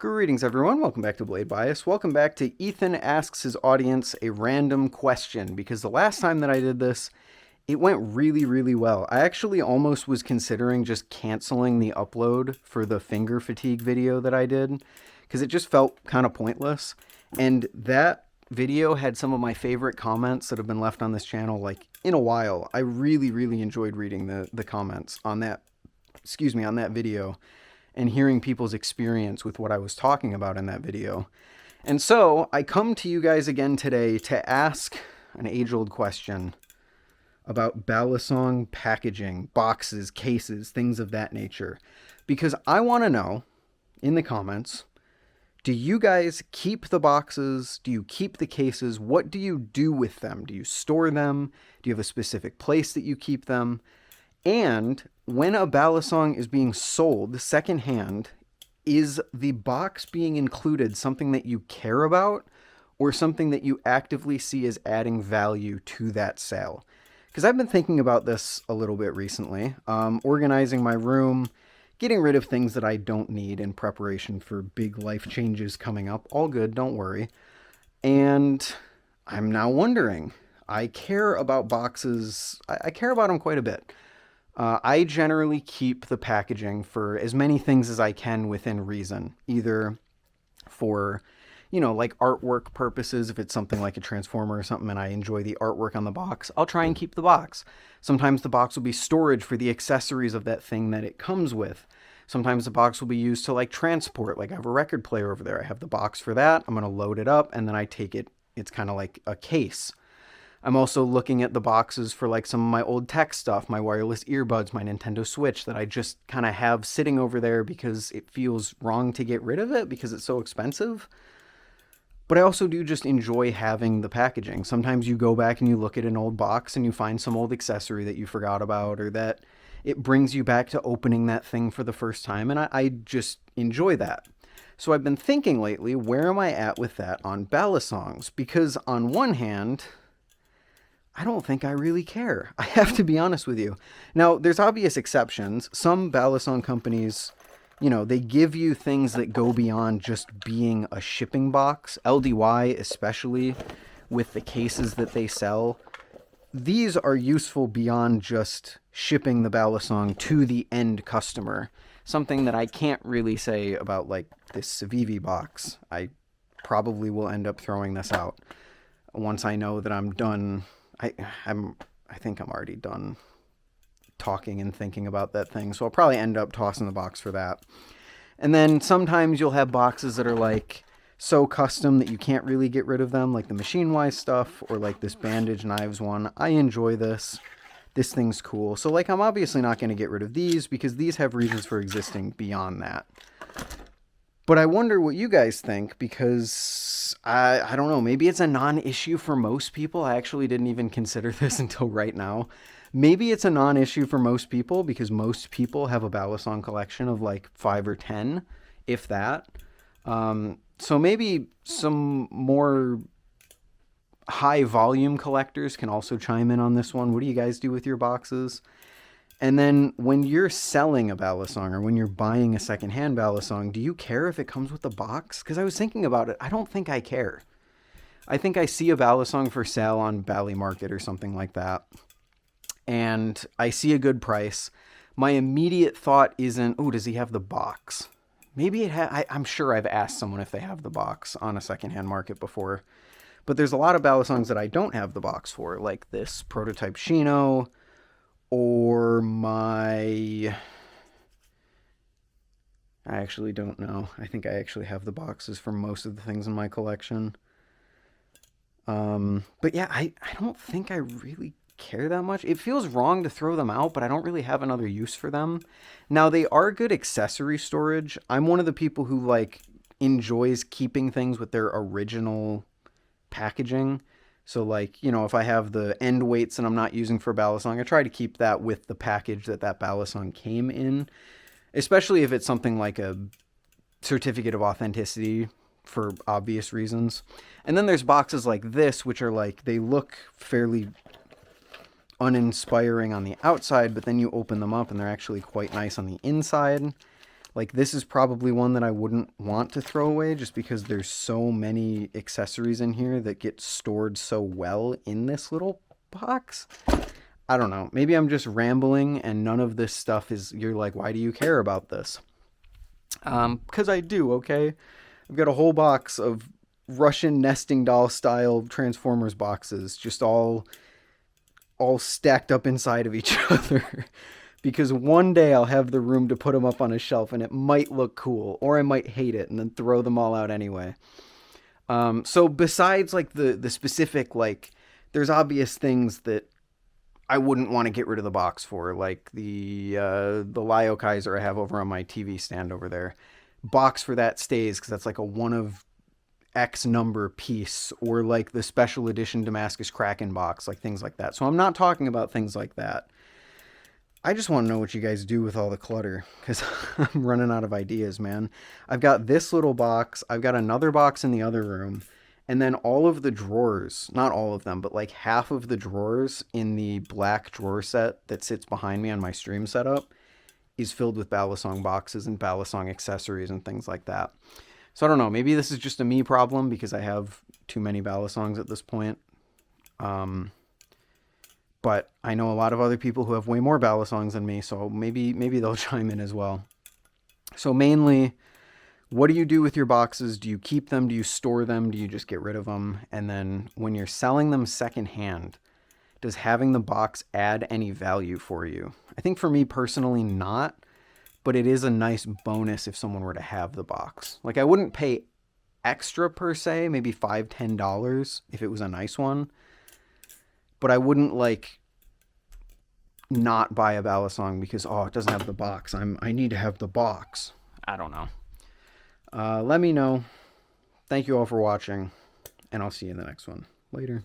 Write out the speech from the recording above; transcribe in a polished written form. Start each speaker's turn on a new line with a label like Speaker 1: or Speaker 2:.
Speaker 1: Greetings, everyone. Welcome back to Blade Bias. Welcome back to Ethan Asks His Audience a Random Question, because the last time that I did this, it went really, really well. I actually almost was considering just canceling the upload for the finger fatigue video that I did, because it just felt kind of pointless. And that video had some of my favorite comments that have been left on this channel, like, in a while. I really, really enjoyed reading the comments on that, on that video, and hearing people's experience with what I was talking about in that video. And so I come to you guys again today to ask an age-old question about Balisong packaging, boxes, cases, things of that nature. Because I want to know, in the comments, do you guys keep the boxes? Do you keep the cases? What do you do with them? Do you store them? Do you have a specific place that you keep them? And when a Balisong is being sold secondhand, is the box being included something that you care about or something that you actively see as adding value to that sale? Because I've been thinking about this a little bit recently, organizing my room, getting rid of things that I don't need in preparation for big life changes coming up. All good, don't worry. And I'm now wondering, I care about boxes, I care about them quite a bit. I generally keep the packaging for as many things as I can within reason, either for, like artwork purposes. If it's something like a transformer or something and I enjoy the artwork on the box, I'll try and keep the box. Sometimes the box will be storage for the accessories of that thing that it comes with. Sometimes the box will be used to like transport, like I have a record player over there. I have the box for that. I'm going to load it up and then I take it. It's kind of like a case. I'm also looking at the boxes for like some of my old tech stuff, my wireless earbuds, my Nintendo Switch that I just kind of have sitting over there because it feels wrong to get rid of it because it's so expensive. But I also do just enjoy having the packaging. Sometimes you go back and you look at an old box and you find some old accessory that you forgot about, or that it brings you back to opening that thing for the first time. And I just enjoy that. So I've been thinking lately, where am I at with that on Balisongs? Because on one hand, I don't think I really care. I have to be honest with you. Now, there's obvious exceptions. Some Balisong companies, they give you things that go beyond just being a shipping box. LDY, especially with the cases that they sell, these are useful beyond just shipping the Balisong to the end customer. Something that I can't really say about like this Civivi box. I probably will end up throwing this out once I know that I'm done. I think I'm already done talking and thinking about that thing, so I'll probably end up tossing the box for that. And then sometimes you'll have boxes that are like so custom that you can't really get rid of them, like the Machine Wise stuff, or like this Bandage Knives one. I enjoy this. This thing's cool. So like I'm obviously not going to get rid of these because these have reasons for existing beyond that. But I wonder what you guys think, because I don't know, maybe it's a non-issue for most people. I actually didn't even consider this until right now. Maybe it's a non-issue for most people because most people have a Balisong collection of like 5 or 10, if that. So maybe some more high volume collectors can also chime in on this one. What do you guys do with your boxes? And then when you're selling a Balisong or when you're buying a secondhand Balisong, do you care if it comes with the box? Because I was thinking about it. I don't think I care. I think I see a Balisong for sale on Bally Market or something like that, and I see a good price. My immediate thought isn't, oh, does he have the box? Maybe it I'm sure I've asked someone if they have the box on a secondhand market before. But there's a lot of Balisongs that I don't have the box for, like this prototype Shino, or I actually don't know. I think I actually have the boxes for most of the things in my collection. But yeah, I don't think I really care that much. It feels wrong to throw them out, but I don't really have another use for them. Now, they are good accessory storage. I'm one of the people who like enjoys keeping things with their original packaging. So like, if I have the end weights and I'm not using for Balisong, I try to keep that with the package that Balisong came in, especially if it's something like a certificate of authenticity for obvious reasons. And then there's boxes like this, which are like, they look fairly uninspiring on the outside, but then you open them up and they're actually quite nice on the inside. Like, this is probably one that I wouldn't want to throw away just because there's so many accessories in here that get stored so well in this little box. I don't know. Maybe I'm just rambling and none of this stuff is, you're like, why do you care about this? Because I do, okay? I've got a whole box of Russian nesting doll style Transformers boxes, just all stacked up inside of each other. Because one day I'll have the room to put them up on a shelf and it might look cool, or I might hate it and then throw them all out anyway. So besides like the specific, like, there's obvious things that I wouldn't want to get rid of the box for, like the Lio Kaiser I have over on my TV stand over there. Box for that stays because that's like a one of X number piece, or like the special edition Damascus Kraken box, like things like that. So I'm not talking about things like that. I just want to know what you guys do with all the clutter because I'm running out of ideas, man. I've got this little box. I've got another box in the other room. And then all of the drawers, not all of them, but like half of the drawers in the black drawer set that sits behind me on my stream setup is filled with Balisong boxes and Balisong accessories and things like that. So I don't know. Maybe this is just a me problem because I have too many Balisongs at this point. But I know a lot of other people who have way more Balisongs than me, so maybe they'll chime in as well. So mainly, what do you do with your boxes? Do you keep them? Do you store them? Do you just get rid of them? And then when you're selling them secondhand, does having the box add any value for you? I think for me personally, not, but it is a nice bonus if someone were to have the box. Like, I wouldn't pay extra per se, maybe $5, $10 if it was a nice one, but I wouldn't like not buy a Balisong because, oh, it doesn't have the box. I need to have the box. I don't know. Let me know. Thank you all for watching, and I'll see you in the next one. Later.